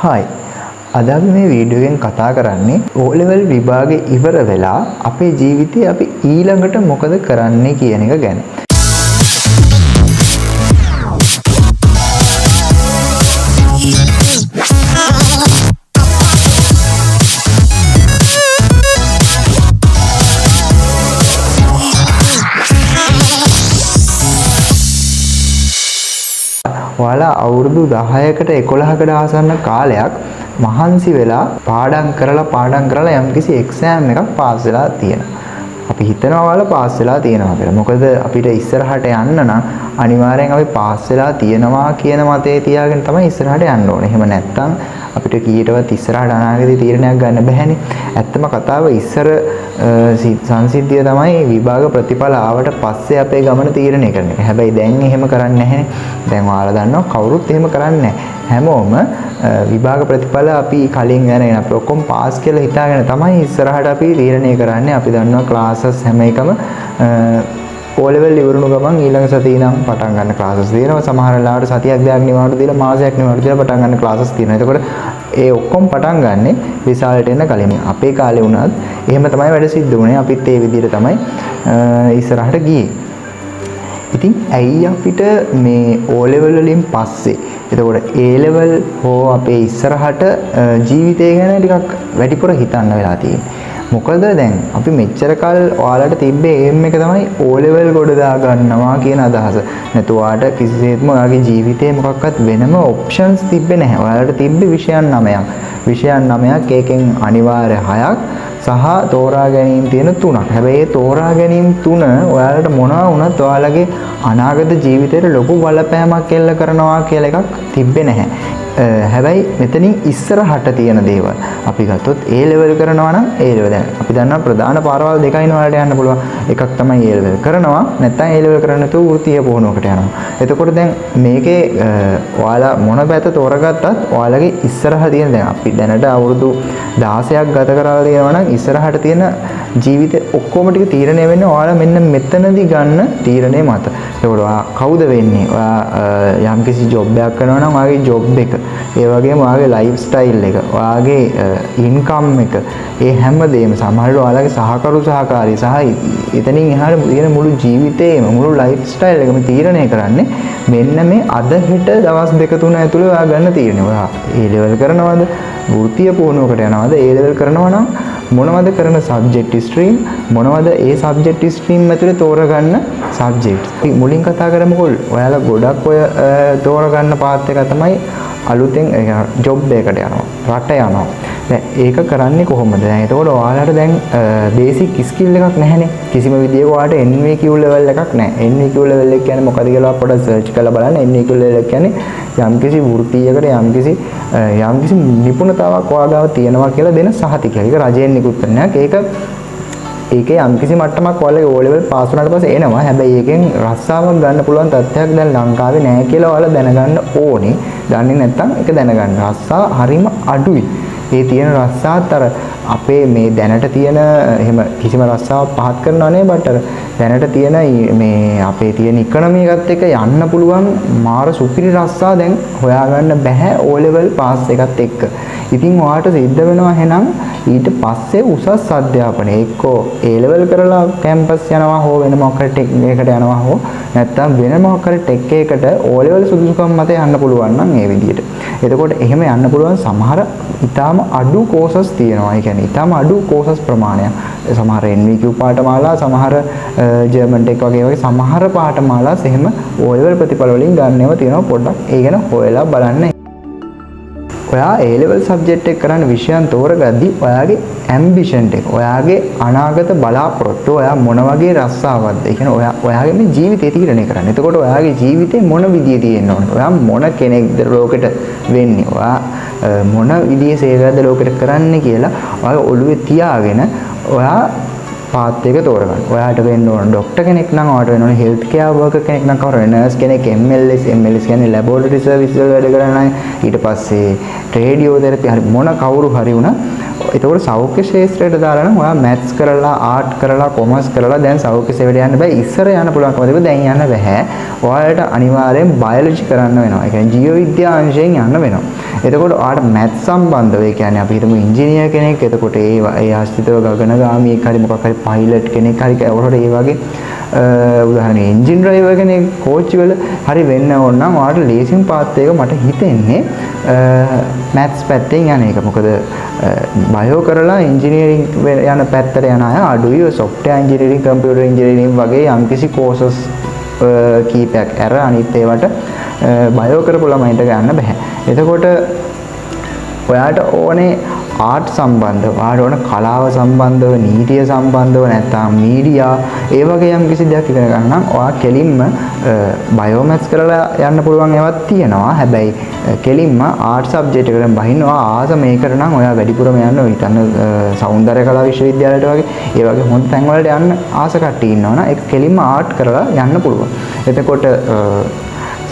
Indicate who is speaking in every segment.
Speaker 1: Hi. අද අපි මේ වීඩියෝ එකෙන් කතා කරන්නේ O level විභාගේ ඉවර වෙලා අපේ ජීවිතේ අපි ඊළඟට මොකද කරන්නේ කියන එක ගැන. ඔයාලා අවුරුදු 10කට 11කට ආසන්න කාලයක් මහන්සි වෙලා පාඩම් කරලා යම්කිසි එක්සෑම් එකක් පාස් වෙලා තියෙනවා. අපි හිතනවා ඔයාලා පාස් වෙලා තියෙනවා කියලා. මොකද අපිට ඉස්සරහට යන්න නම් අනිවාර්යෙන් අපි පාස් වෙලා තියෙනවා කියන මතේ තියාගෙන තමයි ඉස්සරහට යන්න ඕනේ. එහෙම නැත්නම් අපිට කීයටවත් ඉස්සරහට අනාගතේ තීරණයක් ගන්න බැහැනේ. ඇත්තම කතාව ඉස්සර සංසිද්ධිය තමයි විභාග ප්‍රතිඵල ආවට පස්සේ අපේ ගමන තීරණය කරන එක. හැබැයි දැන් එහෙම කරන්නේ නැහැනේ. දැන් ඔයාලා දන්නවා කවුරුත් එහෙම කරන්නේ නැහැ. හැමෝම විභාග ප්‍රතිඵල අපි කලින් අරගෙන අපි ඔක්කොම පාස් කියලා හිතාගෙන තමයි ඉස්සරහට අපි තීරණය කරන්නේ. අපි දන්නවා ක්ලාසස් හැම එකම O level ඉවරුණු ගමන් ඊළඟ සතියේ ඉඳන් පටන් ගන්න ක්ලාසස් තියෙනවා. සමහර වෙලාවට සතියක් දෙකක් නිවාඩු දීලා මාසයක් නිවාඩු දීලා පටන් ගන්න ක්ලාසස් තියෙනවා. එතකොට ඒ ඔක්කොම පටන් ගන්නෙ රිසල්ට් එන්න කලින්. අපේ කාලේ වුණත් එහෙම තමයි වැඩ සිද්ධ වුණේ. අපිත් ඒ විදිහට තමයි ඉස්සරහට ගියේ. ඉතින් ඇයි අපිට මේ O level වලින් පස්සේ එතකොට A level හෝ අපේ ඉස්සරහට ජීවිතය ගැන ටිකක් වැඩිපුර හිතන්න වෙලා තියෙන්නේ. මොකද දැන් අපි මෙච්චර කල් ඔයාලට තිබ්බේ එම් එක තමයි O level ගොඩ දා ගන්නවා කියන අදහස. නැතු ඔයාලට කිසිසේත්ම ඔයාගේ ජීවිතේ මොකක්වත් වෙනම ඔප්ෂන්ස් තිබ්බේ නැහැ. ඔයාලට තිබ්බේ විෂයන් 9ක්. විෂයන් 9ක් ඒකෙන් අනිවාර්ය 6ක් සහ තෝරා ගැනීම තියෙන 3ක්. හැබැයි මේ තෝරා ගැනීම 3 ඔයාලට මොනවා වුණත් ඔයාලගේ අනාගත ජීවිතේට ලොකු බලපෑමක් එල්ල කරනවා කියලා එකක් තිබ්බේ නැහැ. හැබැයි මෙතනින් ඉස්සරහට තියෙන දේවල් අපි ගත්තොත් A level කරනවා නම් A level දැන් අපි දන්නවා ප්‍රධාන පාරවල් දෙකයි නෝලට යන්න පුළුවන්. එකක් තමයි A level කරනවා නැත්නම් A level කරන්නේ නැතුව වෘත්තීය පුහුණුවකට යනවා. එතකොට දැන් මේකේ ඔයාලා මොන පැත්ත තෝරගත්තත් ඔයාලගේ ඉස්සරහ තියෙන දැන් අපි දැනට අවුරුදු 16ක් ගත කරලා තියෙනවා නම් ඉස්සරහට තියෙන ජීවිතේ ඔක්කොම ටික තීරණය වෙන්නේ ඔයාලා මෙන්න මෙතනදී ගන්න තීරණය මත. එතකොට ඔයා කවුද වෙන්නේ? ඔයා යම්කිසි ජොබ් එකක් කරනවා නම් ඔයාගේ ජොබ් එක ඒ වගේම ඔයාගේ ලයිෆ් ස්ටයිල් එක, ඔයාගේ ඉන්කම් එක, ඒ හැමදේම සමහරවිට ඔයාලගේ සහකාරී සහ එතනින් එහාට තියෙන මුළු ජීවිතේම මුළු ලයිෆ් ස්ටයිල් එකම තීරණය කරන්නේ මෙන්න මේ අද හෙට දවස් 2-3 ඇතුළේ ඔයා ගන්න තීරණය. ඔයා A level කරනවද? වෘත්තීය පුහුණුවකට යනවද? A level කරනවා නම් මොනවද කරන සබ්ජෙක්ට් ස්ට්‍රීම් මොනවද ඒ සබ්ජෙක්ට් ස්ට්‍රීම් ඇතුලේ තෝරගන්න සබ්ජෙක්ට්ස්. මුලින් කතා කරමුකෝ ඔයාලා ගොඩක් ඔය තෝරගන්න පාත් එක තමයි අලුතෙන් ජොබ් එකකට යනවා රට යනවා. දැන් ඒක කරන්නේ කොහොමද? දැන් එතකොට ඔයාලට දැන් බේසික් ස්කිල් එකක් නැහැනේ. කිසිම විදියක ඔයාලට NVQ level එකක් නැහැ. NVQ level එක කියන්නේ මොකද කියලා පොඩ්ඩක් සර්ච් කරලා බලන්න. NVQ level එක කියන්නේ යම්කිසි වෘත්තීයකට යම්කිසි නිපුණතාවක් ඔයාගාව තියෙනවා කියලා දෙන සහතිකයක්. ඒක රජයෙන් නිකුත් කරන එකක්. ඒකේ යම්කිසි මට්ටමක් ඔයාලගේ O level පාස් වුණාට පස්සේ එනවා. හැබැයි ඒකෙන් රස්සාවක් ගන්න පුළුවන් තත්ත්වයක් දැන් ලංකාවේ නැහැ කියලා ඔයාලා දැනගන්න ඕනේ. දන්නේ නැත්නම් ඒක දැනගන්න. රස්සා හරිම අඩුයි. ඒ තියෙන රස්සාත් අර අපේ මේ දැනට තියෙන එහෙම කිසිම රස්සාවක් පහත් කරනව නෙවෙයි බට් අර දැනට තියෙන මේ අපේ තියෙන ඉකොනොමි එකත් එක්ක යන්න පුළුවන් මාර සුපිරි රස්සා දැන් හොයාගන්න බෑ O level පාස් එකත් එක්ක. ඉතින් ඔයාට සිද්ධ වෙනවා එහෙනම් ඊට පස්සේ උසස් අධ්‍යාපනය එක්කෝ A level කරලා කැම්පස් යනවා හෝ වෙන මොකක් හරි ටෙක් එකකට යනවා හෝ නැත්නම් වෙන මොකක් හරි ටෙක් එකකට O level සුදුසුකම් මත යන්න පුළුවන් නම් ඒ විදිහට. එතකොට එහෙම යන්න පුළුවන් සමහර ඉතාම අඩු කෝසස් තියෙනවා. ඒ කියන්නේ ඉතාම අඩු කෝසස් ප්‍රමාණයක්. සමහර NVQ පාඨමාලා සමහර ජර්මන් ටෙක් වගේ සමහර පාඨමාලා එහෙම O level ප්‍රතිඵල වලින් ගන්නව තියෙනවා. පොඩ්ඩක් ඒ ගැන හොයලා බලන්න. ඔයා A level subject එක කරන්න විෂයන් තෝරගද්දි ඔයාගේ ambition එක, ඔයාගේ අනාගත බලාපොරොත්තු, ඔයා මොන වගේ රස්සාවක්ද? ඒ කියන්නේ ඔයාගේ මේ ජීවිතය තීරණය කරන්න. එතකොට ඔයාගේ ජීවිතේ මොන විදිය තියෙන්න ඕනද? ඔයා මොන කෙනෙක්ද ලෝකෙට වෙන්නේ? ඔයා මොන විදියේ සේවයක්ද ලෝකෙට කරන්නේ කියලා ඔයාගේ ඔළුවේ තියාගෙන ඔයා පාත් එක තෝරගන්න. ඔයාට වෙන්න ඕන ડોක්ටර් කෙනෙක් නම් ඔයාට වෙන්න ඕන හෙල්ත් කෙයාර් වර්කර් කෙනෙක් නම් කවුරු නර්ස් කෙනෙක් MLS කියන්නේ ලැබොරටරි සර්විස් වල වැඩ කරන අය. ඊට පස්සේ රේඩියෝതെරපි හරි මොන කවුරු හරි වුණා. එතකොට සෞඛ්‍ය ශාස්ත්‍රයට දාලා නම් ඔයා මැත්ස් කරලා ආර්ට් කරලා කොමර්ස් කරලා දැන් සෞඛ්‍ය සේවයට යන්න බෑ. ඉස්සර යන්න පුළුවන්කම තිබුණා දැන් යන්න බෑ. ඔයාලට අනිවාර්යෙන් බයොලොජි කරන්න වෙනවා. ඒ කියන්නේ ජීව විද්‍යා අංශයෙන් යන්න වෙනවා. එතකොට ඔයාලට මැත්ස් සම්බන්ධව ඒ කියන්නේ අපි හිතමු ඉංජිනේර් කෙනෙක්. එතකොට ඒ ආශ්‍රිතව ගගනගාමීෙක් හරි මොකක් හරි පයිලට් කෙනෙක් හරි ඒකට ඒ වගේ උදාහරණයක් එන්ජින් ඩ්‍රයිවර් කෙනෙක් කෝච්චි වල හරි වෙන්න ඕන නම් ඔයාලට ලේසිම පාත් එක මට හිතෙන්නේ මැත්ස් පැත්තෙන් යන එක. මොකද බයෝ කරලා ඉංජිනේරින් යන පැත්තට යන අය අඩුයි. සොෆ්ට්වෙයාර් ඉංජිනේරින් කම්පියුටර් ඉංජිනේරින් වගේ යම්කිසි කෝසස් කීපයක් අර අනිත් ඒවට බයෝ කරපු ළමයින්ට ගන්න බෑ. එතකොට ඔයාට ඕනේ ආර්ට් සම්බන්ධව, ඔයාට ඕන කලාව සම්බන්ධව, නීතිය සම්බන්ධව නැත්නම් මීඩියා ඒ වගේ යම් කිසි දෙයක් ඉගෙන ගන්න නම් ඔයා කෙලින්ම බයෝමැත්ස් කරලා යන්න පුළුවන් ඒවාක් තියෙනවා. හැබැයි කෙලින්ම ආර්ට් සබ්ජෙක්ට් එකකට බහින්නවා ආස මේකට නම් ඔයා වැඩිපුරම යන්න ඔය හිතන්න සෞන්දර්ය කලා විශ්වවිද්‍යාලයට වගේ ඒ වගේ හොඳ තැන් වලට යන්න ආස කට්ටිය ඉන්නවනම් ඒක කෙලින්ම ආර්ට් කරලා යන්න පුළුවන්. එතකොට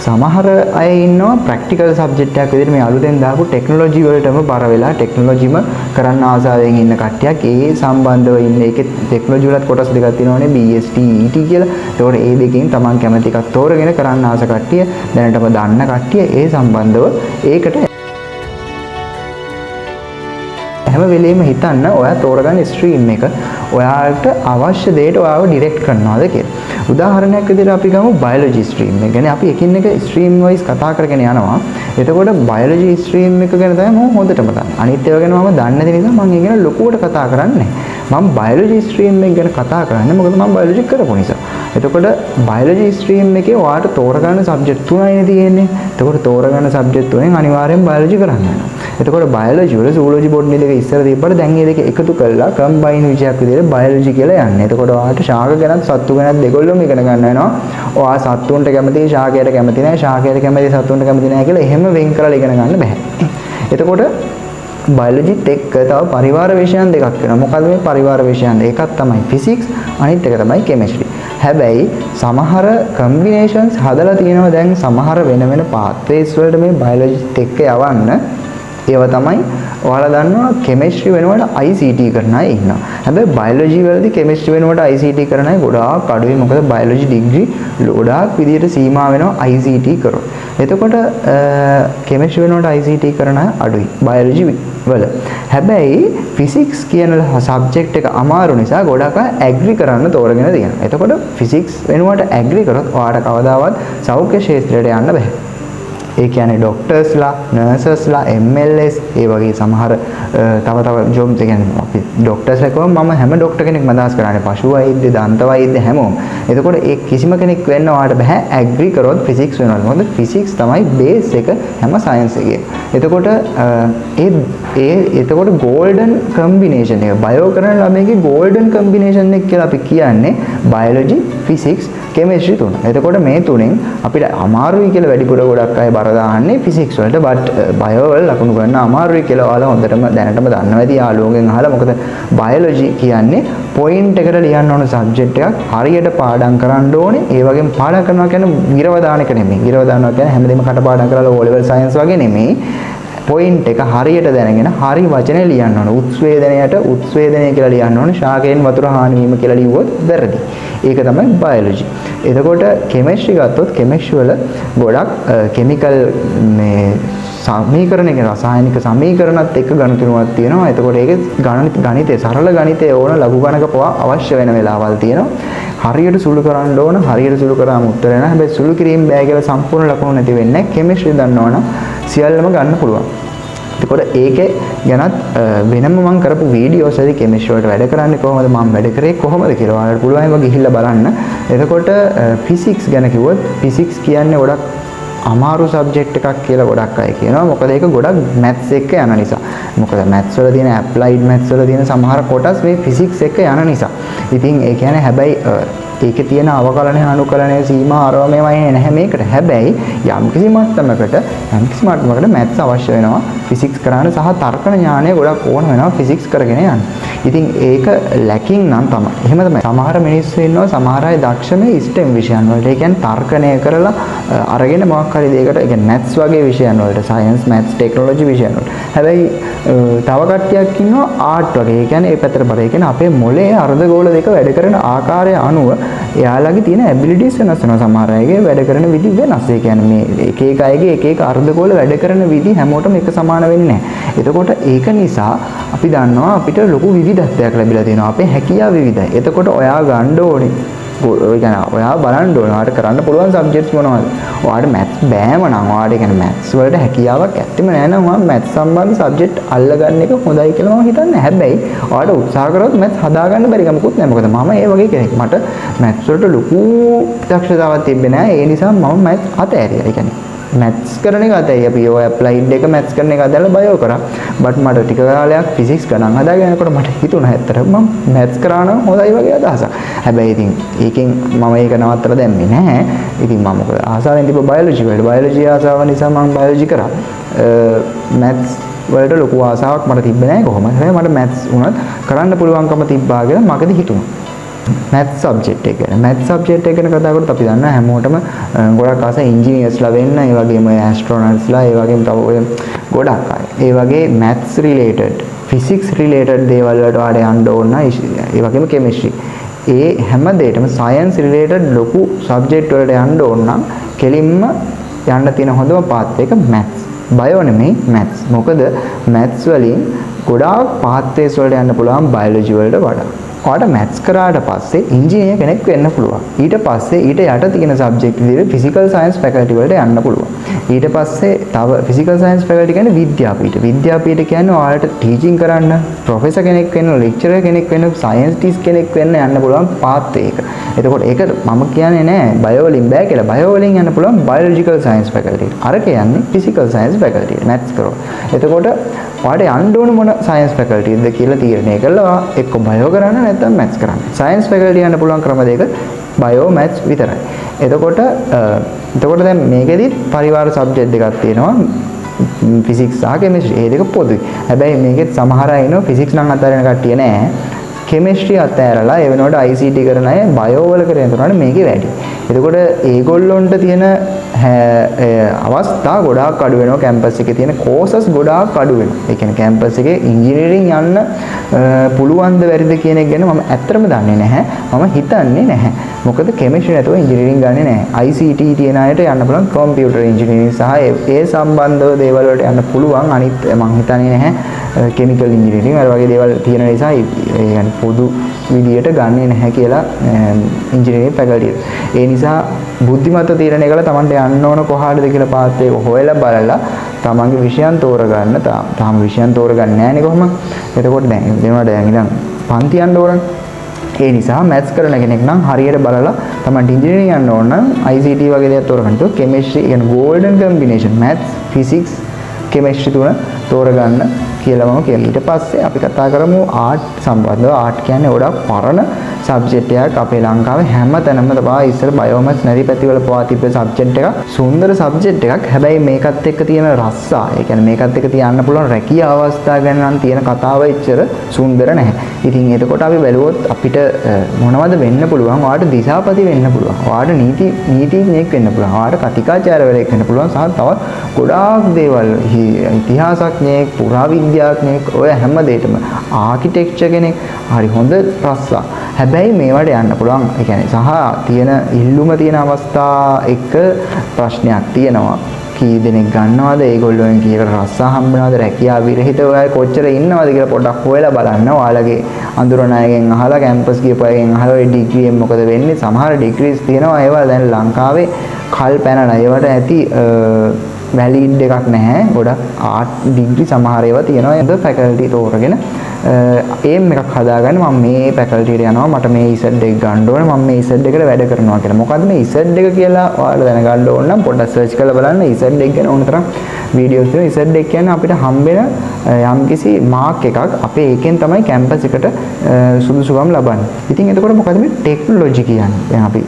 Speaker 1: සමහර අය ඉන්නවා ප්‍රැක්ටිකල් සබ්ජෙක්ට් එකක් විදිහට මේ අලුතෙන් දාපු ටෙක්නොලොජි වලටම බර වෙලා ටෙක්නොලොජිම කරන්න ආසාවෙන් ඉන්න කට්ටියක් ඒ සම්බන්ධව ඉන්නේ. ඒකේ ටෙක්නොලොජි වලත් කොටස් දෙකක් තියෙනවානේ BST ET කියලා. ඒතකොට ඒ දෙකෙන් Taman කැමති එකක් තෝරගෙන කරන්න ආස කට්ටිය දැනටම දන්න කට්ටිය ඒ සම්බන්ධව ඒකට හැම වෙලෙම හිතන්න ඔයා තෝරගන්න ස්ට්‍රීම් එක ඔයාට අවශ්‍ය දෙයට ඔයාව ඩිරෙක්ට් කරනවාද කියලා. උදාහරණයක් විදිහට අපි ගමු බයොලොජි ස්ට්‍රීම් එක. يعني අපි එකින් එක ස්ට්‍රීම් වයිස් කතා කරගෙන යනවා. එතකොට බයොලොජි ස්ට්‍රීම් එක ගැන තමයි මම හොඳටම දන්නේ. අනිත් ඒවා ගැන මම දන්නේ නැති නිසා මම ඒ ගැන ලොකුවට කතා කරන්නේ නැහැ. මම බයොලොජි ස්ට්‍රීම් එක ගැන කතා කරන්නේ මොකද මම බයොලොජි කරපු නිසා. එතකොට බයොලොජි ස්ට්‍රීම් එකේ ඔයාට තෝරගන්න සබ්ජෙක්ට් තුනයිනේ තියෙන්නේ. එතකොට තෝරගන්න සබ්ජෙක්ට් තුනෙන් අනිවාර්යෙන් බයොලොජි කරන්න වෙනවා. එතකොට බයොලොජි වල සූලොජි බොට්නි දෙක ඉස්සර තිබ්බට දැන් මේ දෙක එකතු කරලා කම්බයින් විෂයක් විදිහට බයොලොජි කියලා යන්නේ. එතකොට ඔයාට ශාක ගැනත් සත්තු ගැනත් දෙකොල්ලම ඉගෙන ගන්න වෙනවා. ඔයා සත්තුන්ට කැමති ශාකයට කැමති නැහැ. ශාකයට කැමති සත්තුන්ට කැමති නැහැ කියලා එහෙම වෙන් කරලා ඉගෙන ගන්න බෑ. එතකොට බයොලොජිත් එක්ක තව පරිවාර විෂයන් දෙකක් වෙනවා. මොකද මේ පරිවාර විෂයන් එකක් තමයි ෆිසික්ස් අනිත් එක තමයි කෙමිස්ට්‍රි. හැබැයි සමහර කම්බිනේෂන්ස් හදලා තියෙනවා දැන් සමහර වෙන වෙන පාත්වේස් වලට මේ බයොලොජිත් එක්ක යවන්න. ඒව තමයි ඔයාලා දන්නවා කෙමිස්ට්‍රි වෙනුවට ICT කරන අය ඉන්නවා. හැබැයි බයොලොජි වලදී කෙමිස්ට්‍රි වෙනුවට ICT කරන අය ගොඩාක් අඩුයි. මොකද බයොලොජි ඩිග්‍රී ගොඩාක් විදියට සීමා වෙනවා ICT කරොත්. එතකොට කෙමිස්ට්‍රි වෙනුවට ICT කරන අය අඩුයි බයොලොජි වල. හැබැයි ෆිසික්ස් කියන සබ්ජෙක්ට් එක අමාරු නිසා ගොඩක් අය ඇග්‍රි කරන්න තෝරගෙන තියෙනවා. එතකොට ෆිසික්ස් වෙනුවට ඇග්‍රි කරොත් ඔයාලට කවදාවත් සෞඛ්‍ය ක්ෂේත්‍රයට යන්න බෑ. ඒ කියන්නේ ડોක්ටර්ස්ලා, නර්සස්ලා, MLS ඒ වගේ සමහර තව ජොබ්ස් ඒ කියන්නේ අපි ડોක්ටර්ස්ලා කියවම මම හැම ડોක්ටර් කෙනෙක්ම අදහස් කරන්නේ පශු වෛද්‍ය, දන්ත වෛද්‍ය හැමෝම. එතකොට ඒ කිසිම කෙනෙක් වෙන්න ඔයාලට බෑ ඇග්‍රි කරොත් ෆිසික්ස් වෙනවා. මොකද ෆිසික්ස් තමයි බේස් එක හැම සයන්ස් එකේ. එතකොට එතකොට ගෝල්ඩන් කම්බිනේෂන් එක බයෝ කරන ළමයිගේ ගෝල්ඩන් කම්බිනේෂන් එක කියලා අපි කියන්නේ බයොලොජි, ෆිසික්ස්, කෙමිස්ට්‍රි තුන. එතකොට මේ තුනෙන් අපිට අමාරුයි කියලා වැඩිපුර ගොඩක් අය බර දාන්නේ ෆිසික්ස් වලට. බට් බයෝ වල ලකුණු ගන්න අමාරුයි කියලා ඔයාලා හොඳටම දැනටම දන්නවා ඇති යාළුවෝගෙන් අහලා. මොකද බයොලොජි කියන්නේ පොයින්ට් එකට ලියන්න ඕන සබ්ජෙක්ට් එකක් හරියට පාඩම් කරන්න ඕනේ. ඒ වගේම පාඩම් කරනවා කියන්නේ විරව දාන එක නෙමෙයි. විරව දානවා කියන්නේ හැමදේම කටපාඩම් කරලා O level science වගේ නෙමෙයි. පොයින්ට් එක හරියට දැනගෙන හරි වචනේ ලියන්න ඕන. උත්ස්වේදනයට උත්ස්වේදනය කියලා ලියන්න ඕන. ශාකයෙන් වතුර හානි වීම කියලා ලිව්වොත් වැරදි. ඒක තමයි බයොලොජි. එතකොට කෙමිස්ට්‍රි ගත්තොත් කෙමිස්ට්‍රි වල ගොඩක් කෙමිකල් මේ සමීකරණ කියන රසායනික සමීකරණත් එක්ක ගණිතනුවක් තියෙනවා. එතකොට ඒක ගණිතය සරල ගණිතය ඕන ලඝු ගණක පවා අවශ්‍ය වෙන වෙලාවල් තියෙනවා. හරියට සුළු කරන්න ඕන. හරියට සුළු කරාම උත්තර එනවා. හැබැයි සුළු කිරීම බෑ කියලා සම්පූර්ණ ලකුණු නැති වෙන්නේ නැහැ. කෙමිස්ට්‍රි දන්නවනම් සියල්ලම ගන්න පුළුවන්. එතකොට ඒකේ ගැනත් වෙනම මම කරපු වීඩියෝස් හරි කෙමිස්ට්‍රි වලට වැඩ කරන්නේ කොහොමද මම වැඩ කරේ කොහොමද කියලා ඔයාලට පුළුවන් ඒවා ගිහිල්ලා බලන්න. එතකොට ෆිසික්ස් ගැන කිව්වොත් ෆිසික්ස් කියන්නේ ගොඩක් අමාරු සබ්ජෙක්ට් එකක් කියලා ගොඩක් අය කියනවා. මොකද ඒක ගොඩක් මැත්ස් එක්ක යන නිසා. මොකද මැත්ස් වල තියෙන ඇප්ලයිඩ් මැත්ස් වල තියෙන සමහර කොටස් මේ ෆිසික්ස් එක්ක යන නිසා. ඉතින් ඒ කියන්නේ හැබැයි ඒකේ තියෙන අවකලනය අනුකලනය සීමා අරව මේවා එන්නේ නැහැ මේකට. හැබැයි යම්කිසි මට්ටමකට මැත්ස් අවශ්‍ය වෙනවා ෆිසික්ස් කරන්න සහ තර්ක ඥානය ගොඩක් ඕන වෙනවා ෆිසික්ස් කරගෙන යන්න. ඉතින් ඒක ලැකින් නම් තමයි. එහෙම තමයි. සමහර මිනිස්සු ඉන්නවා සමහර අය දක්ෂ මේ STEM විෂයන් වලට. ඒ කියන්නේ තර්කණය කරලා අරගෙන මොකක් හරි දෙයකට ඒ කියන්නේ maths වගේ විෂයන් වලට science maths technology විෂයන් වලට. හැබැයි තව කට්ටියක් ඉන්නවා art වගේ. ඒ කියන්නේ ඒ පැත්තට බර. ඒ කියන්නේ අපේ මොලේ අර්ධගෝල දෙක වැඩ කරන ආකාරය අනුව එයාලගේ තියෙන abilities වෙනස් වෙනවා. සමහර අයගේ වැඩ කරන විදි වෙනස්. ඒ කියන්නේ මේ එක එක අයගේ එක එක අර්ධගෝල වැඩ කරන විදි හැමෝටම එක සමාන වෙන්නේ නැහැ. එතකොට ඒක නිසා අපි දන්නවා අපිට ලොකු විවිධත්වයක් ලැබිලා තියෙනවා. අපේ හැකියාව විවිධයි. එතකොට ඔයා ගන්න ඕනේ. ඔය කියන්නේ ඔයා බලන්න ඕනේ. ඔයාට කරන්න පුළුවන් සබ්ජෙක්ට්ස් මොනවද? ඔයාට maths බෑම නම් ඔයාට කියන්නේ maths වලට හැකියාවක් ඇත්තෙම නැහැ නම් ඔයා maths සම්බන්ධ සබ්ජෙක්ට් අල්ලගන්න එක හොඳයි කියලා මම හිතන්නේ. හැබැයි ඔයාට උත්සාහ කරොත් maths හදාගන්න බැරි කමකුත් නැහැ. මොකද මම ඒ වගේ කෙනෙක්. මට maths වලට ලොකු දක්ෂතාවක් තිබ්බේ නැහැ. ඒ නිසා මම maths අතෑරියා. ඒ කියන්නේ maths කරන එක අතයි අපි ඔය applied එක maths කරන එක අදලා බයෝ කරා. but මට ටික කාලයක් physics ගණන් හදාගෙන යනකොට මට හිතුණා ඇත්තටම මම maths කරා නම් හොඳයි වගේ අදහසක්. හැබැයි ඉතින් ඒකෙන් මම ඒක නවත්තලා දැම්මේ නැහැ. ඉතින් මම මොකද ආසාවෙන් තිබ්බ biology වලට biology ආසාව නිසා මම biology කරා. maths වලට ලොකු ආසාවක් මට තිබ්බේ නැහැ කොහොමද. හැබැයි මට maths උනත් කරන්න පුළුවන්කම තිබ්බා කියලා මගදී හිතුණා. maths subject එක ගැන maths subject එක ගැන කතා කරද්දී අපි දන්නවා හැමෝටම ගොඩක් ආස engineersලා වෙන්න, ඒ වගේම astronautsලා, ඒ වගේම තව ඔය ගොඩක් අය. ඒ වගේ maths related, physics related දේවල් වලට ආඩ යන්න ඕන, ඒ වගේම chemistry. ඒ හැම දෙයකම science related ලොකු subject වලට යන්න ඕන නම් කෙලින්ම යන්න තියෙන හොඳම path එක maths. bio නෙමෙයි maths. මොකද maths වලින් ගොඩාක් pathways වලට යන්න පුළුවන් biology වලට වඩා. ඔයාට maths කරාට පස්සේ engineer කෙනෙක් වෙන්න පුළුවන්. ඊට පස්සේ ඊට යට තියෙන subject විදිහට physical science faculty වලට යන්න පුළුවන්. ඊට පස්සේ තව physical science faculty කියන්නේ විද්‍යාපීඨ. විද්‍යාපීඨ කියන්නේ ඔයාලට teaching කරන්න, professor කෙනෙක් වෙන්න, lecturer කෙනෙක් වෙන්න, scientist කෙනෙක් වෙන්න යන්න පුළුවන් path එක. එතකොට ඒක මම කියන්නේ නෑ bio වලින් බෑ කියලා. bio වලින් යන්න පුළුවන් biological science faculty. අර කියන්නේ physical science faculty. maths කරෝ. එතකොට ඔයාට යන්න ඕන මොන science faculty එකද කියලා තීරණය කළා එක්ක bio කරන්න නැත්නම් maths කරන්න. science faculty යන්න පුළුවන් ක්‍රම දෙක bio maths විතරයි. එතකොට දැන් මේකෙදිත් පරිවාර subject දෙකක් තියෙනවා. physics සහ chemistry. මේ දෙක පොදුයි. හැබැයි මේකෙත් සමහර අය ඉන්නවා physics නම් අතාරින කට්ටිය නෑ. chemistry අතෑරලා ඒ වෙනකොට ICT කරන අය bio වල කරගෙන යනකොට මේකේ වැඩි. එතකොට ඒගොල්ලොන්ට තියෙන අවස්ථා ගොඩාක් අඩු වෙනවා. කැම්පස් එකේ තියෙන courses ගොඩාක් අඩු වෙනවා. ඒ කියන්නේ කැම්පස් එකේ engineering යන්න පුළුවන්ද බැරිද කියන එක ගැන මම ඇත්තටම දන්නේ නැහැ. මම හිතන්නේ නැහැ. මොකද chemistry නැතුව engineering ගන්නෙ නැහැ. ICT තියෙන අයට යන්න පුළුවන් computer engineering සහ ඒ සම්බන්ධව දේවල් වලට යන්න පුළුවන්. අනිත් මම හිතන්නේ නැහැ chemical engineering වල වගේ දේවල් තියෙන නිසා ඒ කියන්නේ පොදු විදියට ගන්නෙ නැහැ කියලා engineering faculty. ඒ නිසා බුද්ධිමත් තීරණය කළා Tamanට යන්න ඕන කොහාටද කියලා පාත් එක හොයලා බලලා තමන්ගේ විෂයන් තෝරගන්න. තාම විෂයන් තෝරගන්නේ නැහැනේ කොහොම. එතකොට දැන් මේවට දැන් ඉඳන් පන්ති යන්න ඕන. ඒ නිසා maths කරන කෙනෙක් නම් හරියට බලලා තමන්ට engineering යන්න ඕන නම් ICT වගේ දේවල් තෝරගන්න. તો chemistry කියන golden combination maths physics chemistry තුන තෝරගන්න කියලා මම කියනවා. ඊට පස්සේ අපි කතා කරමු art සම්බන්ධව. art කියන්නේ ගොඩක් පරණ සබ්ජෙක්ට් එකක්. අපේ ලංකාවේ හැම තැනම තබා ඉස්සර බයෝමැත්ස් නැති පැතිවල පවා තිබ්බ සබ්ජෙක්ට් එකක්. සුන්දර සබ්ජෙක්ට් එකක්. හැබැයි මේකත් එක්ක තියෙන රස්සා, ඒ කියන්නේ මේකත් එක්ක තියන්න පුළුවන් රැකියා අවස්ථා ගැන නම් තියෙන කතාව එච්චර සුන්දර නැහැ. ඉතින් එතකොට අපි බැලුවොත් අපිට මොනවද වෙන්න පුළුවන්? ඔයාට දිසාපති වෙන්න පුළුවන්. ඔයාට නීතිඥයෙක් වෙන්න පුළුවන්. ඔයාට කතිකාචාර්යවරයෙක් වෙන්න පුළුවන්. සහ තවත් ගොඩාක් දේවල් ඉතිහාසඥයෙක්, පුරාවිද්‍යාඥයෙක්, ඔය හැම දෙයකම ආකිටෙක්චර් කෙනෙක් හරි හොඳ රස්සා. හැබැයි මේවට යන්න පුළුවන්. ඒ කියන්නේ සහ තියෙන ඉල්ලුම තියෙන අවස්ථා එක ප්‍රශ්නයක් තියෙනවා. කී දෙනෙක් ගන්නවද? ඒගොල්ලෝෙන් කීයකට රස්සා හම්බෙනවද? රැකියාව විරහිත ඔය කොච්චර ඉන්නවද කියලා පොඩ්ඩක් හොයලා බලන්න. ඔයාලගේ අඳුරන අයගෙන් අහලා, කැම්පස් ගියපු අයගෙන් අහලා ඔය ඩිග්‍රී එක මොකද වෙන්නේ? සමහර ඩිග්‍රීස් තියෙනවා ඒවා දැන් ලංකාවේ කල් පැනලා. ඒවට ඇති වැලිඩ් එකක් නැහැ. ගොඩක් ආර්ට් ඩිග්‍රී සමහර ඒවා තියෙනවා. ඒක ෆැකල්ටි තෝරගෙන ඒම් එකක් හදාගන්න මම මේ ෆැකල්ටි එකට යනවා. මට මේ ඉසඩ් එක ගන්න ඕනේ. මම මේ ඉසඩ් එකට වැඩ කරනවා කියලා. මොකද්ද මේ ඉසඩ් එක කියලා ඔයාලා දැනගන්න ඕන නම් පොඩ්ඩක් සර්ච් කරලා බලන්න. ඉසඩ් එක ගැන ඕන තරම් වීඩියෝස් තියෙනවා. ඉසඩ් එක කියන්නේ අපිට හම්බෙන යම්කිසි මාක් එකක්. අපේ ඒකෙන් තමයි කැම්පස් එකට සුදුසුකම් ලබන්නේ. ඉතින් එතකොට මොකද මේ ටෙක්නොලොජි කියන්නේ? දැන් අපි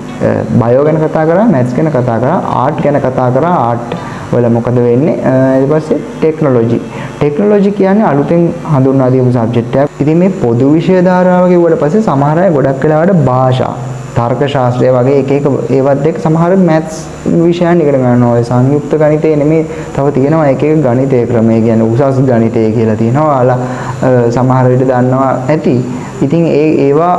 Speaker 1: බයෝ ගැන කතා කරා, මැත්ස් ගැන කතා කරා, ආර්ට් ගැන කතා කරා. ආර්ට් වල මොකද වෙන්නේ? ඊට පස්සේ ටෙක්නොලොජි ටෙක්නොලොජි කියන්නේ අලුතෙන් හඳුන්වා දීපු සබ්ජෙක්ට් එකක්. ඉතින් මේ පොදු විෂය ධාරාව කිව්වට පස්සේ සමහර අය ගොඩක් වෙලාවට භාෂා, තර්ක ශාස්ත්‍රය වගේ එක එක ඒවත් එක්ක සමහර මැත්ස් විෂයන් ඉගෙන ගන්නවා. ඔය සංයුක්ත ගණිතය නෙමෙයි තව තියෙනවා එක එක ගණිතය ක්‍රම. ඒ කියන්නේ උසස් ගණිතය කියලා තියෙනවා. ඔයාලා සමහර විට දන්නවා ඇති. ඉතින් ඒවා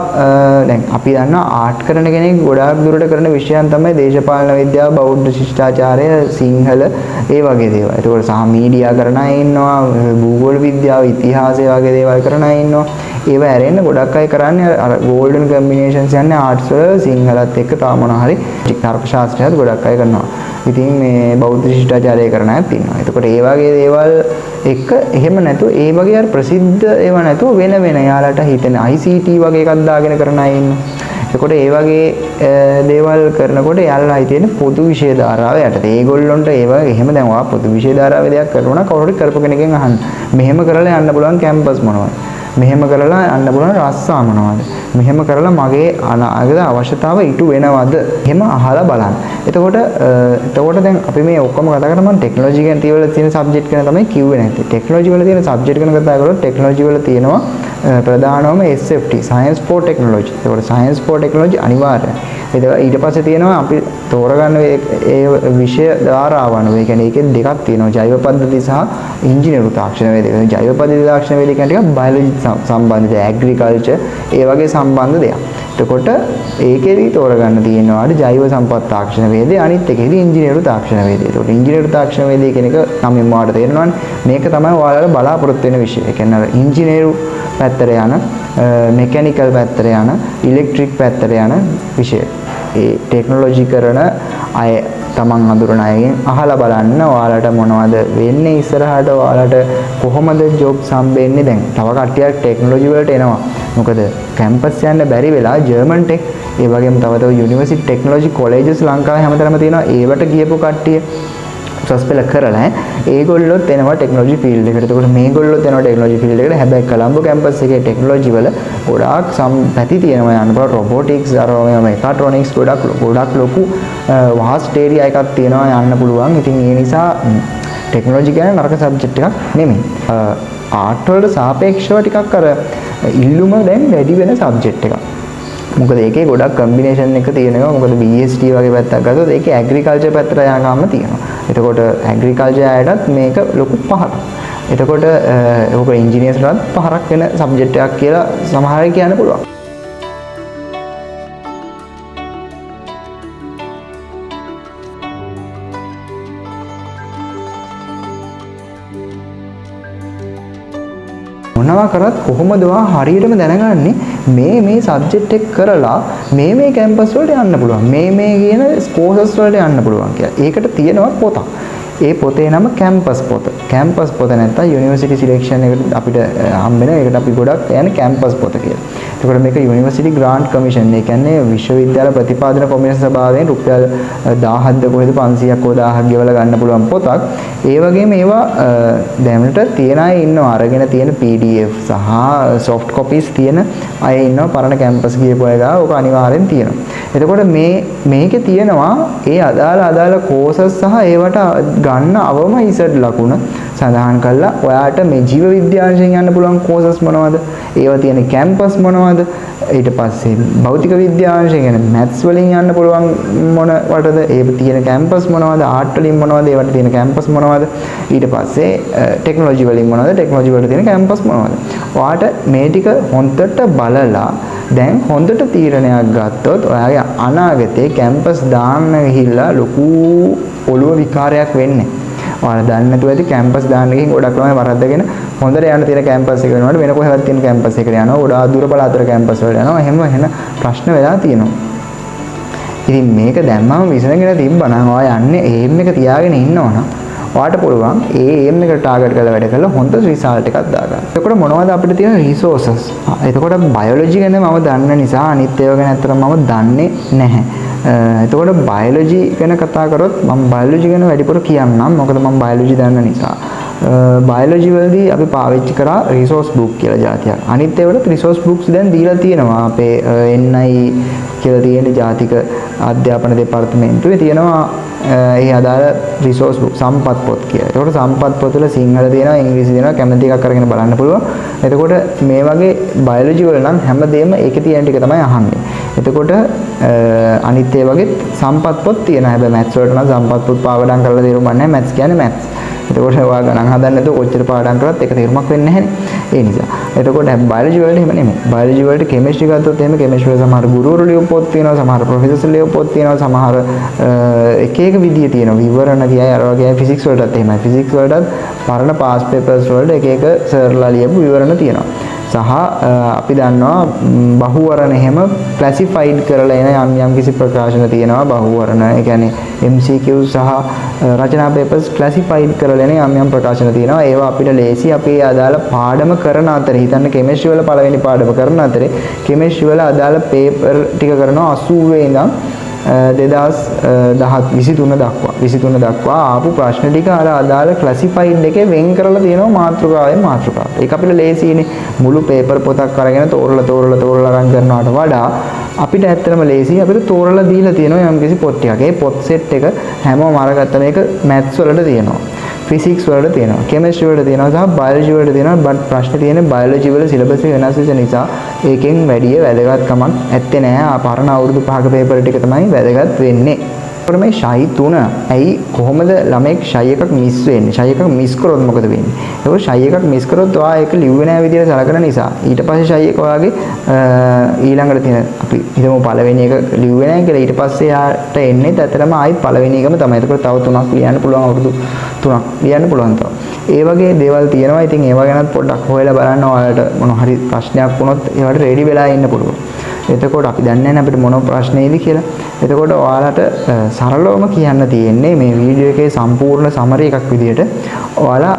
Speaker 1: දැන් අපි දන්නවා ආර්ට් කරන කෙනෙක් ගොඩාක් දුරට කරන විෂයන් තමයි දේශපාලන විද්‍යාව, බෞද්ධ ශිෂ්ටාචාරය, සිංහල ඒ වගේ දේවල්. ඒකෝට සහ මීඩියා කරන අය ඉන්නවා, භූගෝල විද්‍යාව, ඉතිහාසය වගේ දේවල් කරන අය ඉන්නවා. ඒවා ඇරෙන්න ගොඩක් අය කරන්නේ අර ගෝල්ඩන් කම්බිනේෂන්ස් යන්නේ ආර්ට්ස් වල සිංහලත් එක්ක තාම මොනවා හරි තර්ක ශාස්ත්‍රයත් ගොඩක් අය කරනවා. ඉතින් මේ බෞද්ධ ශිෂ්ටාචාරය කරන අයත් ඉන්නවා. එතකොට ඒ වගේ දේවල් එක එහෙම නැතුව ඒ වගේ අර ප්‍රසිද්ධ ඒවා නැතුව වෙන යාලට හිතෙන ICT වගේ එකක් දාගෙන කරන අය ඉන්නවා. එතකොට ඒ වගේ දේවල් කරනකොට යාළුවා හිතෙන්නේ පොදු විෂය ධාරාව යටතේ. ඒගොල්ලොන්ට ඒ වගේ එහෙම දැන් ඔයා පොදු විෂය ධාරාවේ දෙයක් කරනවා නම් කවුරු හරි කරපු කෙනකින් අහන්න. මෙහෙම කරලා යන්න පුළුවන් කැම්පස් මොනවද? මෙහෙම කරලා යන්න පුළුවන් රස්සා මොනවද? මෙහෙම කරලා මගේ අනාගත අවශ්‍යතාව ඉටු වෙනවද? එහෙම අහලා බලන්න. එතකොට දැන් අපි මේ ඔක්කොම කතා කරා මම ටෙක්නොලොජි ගැන තියෙන සබ්ජෙක්ට් ගැන තමයි කිව්වේ නැත්තේ. ටෙක්නොලොජි වල තියෙන සබ්ජෙක්ට් ගැන කතා කරලා ටෙක්නොලොජි වල තියෙනවා ප්‍රධානවම SFT Science for Technology. ඒකට Science for Technology අනිවාර්යයි. ඊට පස්සේ තියෙනවා අපි තෝරගන්න ඒ විෂය ධාරාවන්. ඒ කියන්නේ ඒකෙන් දෙකක් තියෙනවා. ජෛව පද්ධති සහ ඉංජිනේරු තාක්ෂණ වේදික. ජෛව පද්ධති තාක්ෂණ වේදික කියන්නේ ටිකක් බයොලොජි සම්බන්ධ, ඇග්‍රිකල්චර් ඒ වගේ සම්බන්ධ දෙයක්. එතකොට ඒකෙදි තෝරගන්න තියෙනවා ජෛව සම්පත් තාක්ෂණ වේදේ, අනිත් එකේදී ඉංජිනේරු තාක්ෂණ වේදේ. ඒකට ඉංජිනේරු තාක්ෂණ වේදේ කියන එක නමින් වාට තේරෙනවනේ. මේක තමයි ඔයාලට බලාපොරොත්තු වෙන විෂය. ඒ කියන්නේ අර ඉංජිනේරු පැත්තට යන, මෙකැනිකල් පැත්තට යන, ඉලෙක්ට්‍රික් පැත්තට යන විෂය. ඒ ටෙක්නොලොජි කරන අය තමන් හඳුරන අයගෙන් අහලා බලන්න ඔයාලට මොනවද වෙන්නේ ඉස්සරහට, ඔයාලට කොහොමද ජොබ්ස් හම්බෙන්නේ. දැන් තව කට්ටියක් ටෙක්නොලොජි වලට එනවා. මොකද කැම්පස් යන්න බැරි වෙලා ජර්මන් ටෙක් ඒ වගේම තව යුනිවර්සිටි ටෙක්නොලොජි කොලෙජස් ලංකාවේ හැමතැනම තියෙනවා. ඒවට ගියපු කට්ටිය උසස් පෙළ කරලා ඒගොල්ලොත් එනවා ටෙක්නොලොජි ෆීල්ඩ් එකට. ඒකට මේගොල්ලොත් එනවා ටෙක්නොලොජි ෆීල්ඩ් එකට. හැබැයි කොළඹ කැම්පස් එකේ ටෙක්නොලොජි වල ගොඩාක් පැති තියෙනවා. යන්න බල රොබොටික්ස් අර මෙකාට්‍රොනික්ස් ගොඩක් ලොකු වාස්ට් ඒරියා එකක් තියෙනවා යන්න පුළුවන්. ඉතින් ඒ නිසා ටෙක්නොලොජි කියන්නේ නරක සබ්ජෙක්ට් එකක් නෙමෙයි. ආර්ට් වලට සාපේක්ෂව ටිකක් අර ඉල්ලුම දැන් වැඩි වෙන සබ්ජෙක්ට් එකක්. මොකද ඒකේ ගොඩක් කම්බිනේෂන් එක තියෙනවා. මොකද BST වගේ පැත්තක් ගත්තොත් ඒකේ ඇග්‍රිකල්චර් පැත්තට යනකම්ම තියෙනවා. එතකොට ඇග්‍රිකල්චර් අයටත් මේක ලොකු පහරක්. එතකොට ඔක ඉංජිනේර්ස්ලාට පහරක් වෙන සබ්ජෙක්ට් එකක් කියලා සමහර අය කියන්න පුළුවන්. මොනවා කරත් කොහොමද ඔයා හරියටම දැනගන්නේ මේ සබ්ජෙක්ට් එක කරලා මේ කැම්පස් වලට යන්න පුළුවන්, මේ කියන කෝසස් වලට යන්න පුළුවන් කියලා. ඒකට තියෙනවා පොතක්. ඒ පොතේ නම කැම්පස් පොත. කැම්පස් පොත නැත්නම් යුනිවර්සිටි සිලෙක්ෂන් එකට අපිට හම්බෙන එකට අපි ගොඩක් යන්නේ කැම්පස් පොත කියලා. ඒකට මේක යුනිවර්සිටි ග්‍රාන්ට් කමිෂන්. ඒ කියන්නේ විශ්වවිද්‍යාල ප්‍රතිපාදන කොමිෂන් සභාවෙන් රුපියල් 1000ක්ද කොහෙද 500ක් හෝ 1000ක් ගෙවලා ගන්න පුළුවන් පොතක්. ඒ වගේම ඒවා දැනට තියෙන අය ඉන්නවා. අරගෙන තියෙන PDF සහ soft copies තියෙන අය ඉන්නවා. පරණ කැම්පස් ගියපු අය ගාව ඕක අනිවාර්යෙන් තියෙනවා. එතකොට මේකේ තියෙනවා ඒ අදාළ කෝසස් සහ ඒවට ගන්න අවම ඉසඩ් ලකුණ සඳහන් කරලා ඔයාට මේ ජීව විද්‍යාංශයෙන් යන්න පුළුවන් කෝසස් මොනවද? ඒවා තියෙන කැම්පස් මොනවද? ඊට පස්සේ භෞතික විද්‍යාංශයෙන් කියන්නේ මැත්ස් වලින් යන්න පුළුවන් මොනවටද? ඒ තියෙන කැම්පස් මොනවද? ආර්ට් වලින් මොනවද? ඒවට තියෙන කැම්පස් මොනවද? ඊට පස්සේ ටෙක්නොලොජි වලින් මොනවද? ටෙක්නොලොජි වලට තියෙන කැම්පස් මොනවද? ඔයාට මේ ටික හොන්දට බලලා දැන් හොඳට තීරණයක් ගත්තොත් ඔයාගේ අනාගතේ කැම්පස් දාන්න ගිහිල්ලා ලොකු ඔළුව විකාරයක් වෙන්නේ. ඔයාලා දන්නේ නැතුව ඇති කැම්පස් දාන්න ගිහින් ගොඩක් ළමයි වරද්දගෙන හොඳට යන තියෙන කැම්පස් එක වෙනකොට වෙන කොහෙවත් තියෙන කැම්පස් එකට යනවා. ගොඩාක් දුර පළාතට කැම්පස් වලට යනවා. එහෙම ප්‍රශ්න වෙලා තියෙනවා. ඉතින් මේක දැම්මම විසඳගෙන තිබ්බනම් ඔයා යන්නේ ඒම් එක තියාගෙන ඉන්නවනම් ඔයාට පුළුවන් ඒම් එකට ටාගට් කරලා වැඩ කරලා හොඳ රිසල්ට් එකක් දාගන්න. එතකොට මොනවද අපිට තියෙන රිසෝසස්? එතකොට බයොලොජි ගැන මම දන්න නිසා අනිත් ඒවා ගැන අතට මම දන්නේ නැහැ. එතකොට බයොලොජි ගැන කතා කරොත් මම බයොලොජි ගැන වැඩිපුර කියන්නම්. මොකද මම බයොලොජි දන්න නිසා. බයොලොජි වලදී අපි පාවිච්චි කරා රිසෝස් බුක් කියලා જાතියක්. අනිත් ඒවාට රිසෝස් බුක්ස් දැන් දීලා තියෙනවා. අපේ NI කියලා තියෙන ජාතික අධ්‍යාපන දෙපාර්තමේන්තුවේ තියෙනවා ඒ අදාළ රිසෝස් බුක් සම්පත් පොත් කියලා. ඒකට සම්පත් පොත් වල සිංහල තියෙනවා, ඉංග්‍රීසි තියෙනවා, කැමති එකක් අරගෙන බලන්න පුළුවන්. එතකොට මේ වගේ බයොලොජි වල නම් හැමදේම ඒකේ තියෙන ටික තමයි අහන්නේ. එතකොට අනිත් ඒ වගේ සම්පත් පොත් තියෙනවා. හැබැයි මැත්ස් වලට නම් සම්පත් පොත් පාඩම් කරලා තේරුම් ගන්න නැහැ. මැත්ස් කියන්නේ මැත්ස්. එතකොට ඔයා ගණන් හදන්න නැතුව කොච්චර පාඩම් කරත් ඒක තේරුමක් වෙන්නේ නැහැනේ. ඒ නිසා. එතකොට බයොලොජි වලට එහෙම නෙමෙයි. බයොලොජි වලට කෙමිස්ට්‍රි ගත්තොත් එහෙම කෙමිස්ට්‍රි වල සමහර ගුරුවරු ලියපු පොත් තියෙනවා, සමහර ප්‍රොෆෙසර්ස් ලියපු පොත් තියෙනවා, සමහර එක එක විදිය තියෙනවා. විවරණ කියයි අර වගේ ෆිසික්ස් වලටත් එහෙමයි. ෆිසික්ස් වලටත් පරණ පාස් පේපර්ස් වලට එක එක සර්ලා ලියපු විවරණ තියෙනවා. සහ අපි දන්නවා බහුවරණ එහෙම ක්ලාසිෆයිඩ් කරලා එන යම් කිසි ප්‍රකාශන තියෙනවා. බහුවරණ ඒ කියන්නේ MCQ සහ රචනා පේපර්ස් ක්ලාසිෆයිඩ් කරලා එන යම් ප්‍රකාශන තියෙනවා. ඒවා අපිට ලේසි අපේ අදාළ පාඩම කරන අතරේ හිතන්න කෙමිස්ට්‍රි වල පළවෙනි පාඩම කරන අතරේ කෙමිස්ට්‍රි වල අදාළ පේපර් ටික කරනවා 80 ඉඳන් 2023 දක්වා ආපු ප්‍රශ්න ටික අර අදාළ ක්ලාසිෆයිඩ් එකේ වෙන් කරලා තියෙනවා මාතෘකාවෙන් මාතෘකාව. ඒක අපිට ලේසියිනේ. මුළු පේපර් පොතක් අරගෙන තෝරලා රන් කරනවට වඩා අපිට ඇත්තටම ලේසියි. අපිට තෝරලා දීලා තියෙනවා යම්කිසි පොත් ටිකක්. ඒ පොත් සෙට් එක හැමෝම අරගත්ත මේක මැත්ස් වලට තියෙනවා. ෆිසික්ස් වලට තියෙනවා. කෙමිස්ට්‍රි වලට තියෙනවා සහ බයොලොජි වලට තියෙනවා. බට් ප්‍රශ්න තියෙන්නේ බයොලොජි වල සිලබස් එක වෙනස් වෙච්ච නිසා ඒකෙන් වැඩි වැදගත්කමක් ඇත්තේ නැහැ. පරණ අවුරුදු 5ක පේපර් ටික තමයි වැදගත් වෙන්නේ. අපිට මේ ෂයි 3 ඇයි කොහොමද ළමෙක් ෂයි එකක් මිස් වෙන්නේ? ෂයි එකක් මිස් කරොත් මොකද වෙන්නේ? ඒක ෂයි එකක් මිස් කරොත් ඔයා ඒක ලිව්වේ නැහැ විදියට සලකන නිසා ඊට පස්සේ ෂයි එක ඔයාගේ ඊළඟට තියෙන අපි හිතමු පළවෙනි එක ලිව්වේ නැහැ කියලා ඊට පස්සේ යාට එන්නේ ඇත්තටම ආයි පළවෙනි එකම තමයි. ඒකට තව 3ක් ලියන්න පුළුවන් අවුරුදු 3ක් ලියන්න පුළුවන් තව. ඒ වගේ දේවල් තියෙනවා. ඉතින් ඒවා ගැනත් පොඩ්ඩක් හොයලා බලන්න. ඔයාලට මොන හරි ප්‍රශ්නයක් වුණොත් ඒවට රෙඩි වෙලා ඉන්න පුළුවන්. එතකොට අපි දන්නේ නැහැ අපිට මොන ප්‍රශ්නේද කියලා. එතකොට ඔයාලට සරලවම කියන්න තියෙන්නේ මේ වීඩියෝ එකේ සම්පූර්ණ සමරි එකක් විදිහට ඔයාලා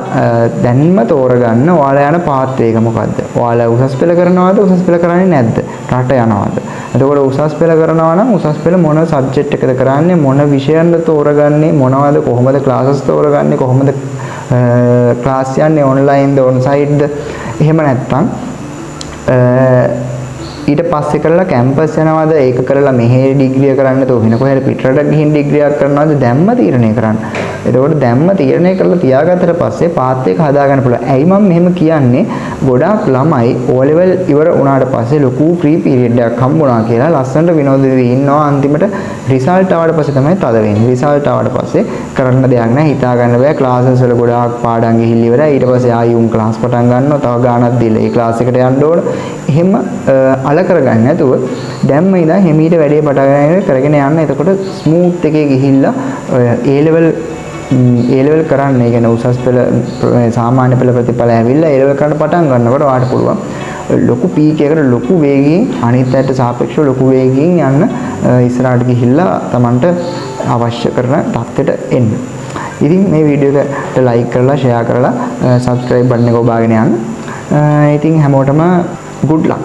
Speaker 1: දැන්ම තෝරගන්න ඔයාලා යන පාත් එක මොකද්ද? ඔයාලා උසස් පෙළ කරනවද? උසස් පෙළ කරන්නේ නැද්ද? රට යනවද? එතකොට උසස් පෙළ කරනවා නම් උසස් පෙළ මොන සබ්ජෙක්ට් එකද කරන්නේ? මොන විෂයන්ද තෝරගන්නේ? මොනවද? කොහොමද ක්ලාසස් තෝරගන්නේ? කොහොමද ක්ලාස් යන්නේ? ඔන්ලයින්ද ඔන්සයිට්ද? එහෙම නැත්නම් ඊට පස්සේ කරලා කැම්පස් යනවාද ඒක කරලා මෙහෙ ඩිග්‍රිය කරන්න තෝ වෙන කොහෙද පිටරට ගිහින් ඩිග්‍රියක් කරනවාද දැම්ම තීරණය කරන්න. එතකොට දැම්ම තීරණය කරලා තියාගත්තට පස්සේ පාත් එක හදාගන්න පුළුවන්. ඇයි මම මෙහෙම කියන්නේ? ගොඩාක් ළමයි O level ඉවර වුණාට පස්සේ ලොකු ෆ්‍රී පීරියඩ් එකක් හම්බුණා කියලා ලස්සනට විනෝද වෙවි ඉන්නවා. අන්තිමට රිසල්ට් ආවට පස්සේ තමයි තද වෙන්නේ. රිසල්ට් ආවට පස්සේ කරන්න දෙයක් නැහැ. හිතා ගන්න බෑ. ක්ලාසස් වල ගොඩාක් පාඩම් ගිහිල්ලා ඉවරයි. ඊට පස්සේ ආයෙත් ක්ලාස් පටන් ගන්නවා. තව ගාණක් දීලා ඒ ක්ලාස් එකට යන්න ඕන. එහෙම අල කරගන්න නැතුව දැම්ම ඉඳන් හිමීට වැඩේ පටන් කරගෙන යන්න. එතකොට ස්මූත් එකේ ගිහිල්ලා A level කරන්න. ඒ කියන්නේ උසස් පෙළ සාමාන්‍ය පෙළ ප්‍රතිඵල ඇවිල්ලා A level කරන්න පටන් ගන්නකොට ඔයාලට පුළුවන් ලොකු පීක් එකකට ලොකු වේගයෙන් අනිත් පැයට සාපේක්ෂව ලොකු වේගයෙන් යන්න ඉස්සරහට ගිහිල්ලා Tamanට අවශ්‍ය කරන තත්ත්වයට එන්න. ඉතින් මේ වීඩියෝ එකට ලයික් කරලා ෂෙයා කරලා subscribe බටන් එක ඔබාගෙන යන්න. ඉතින් හැමෝටම good luck.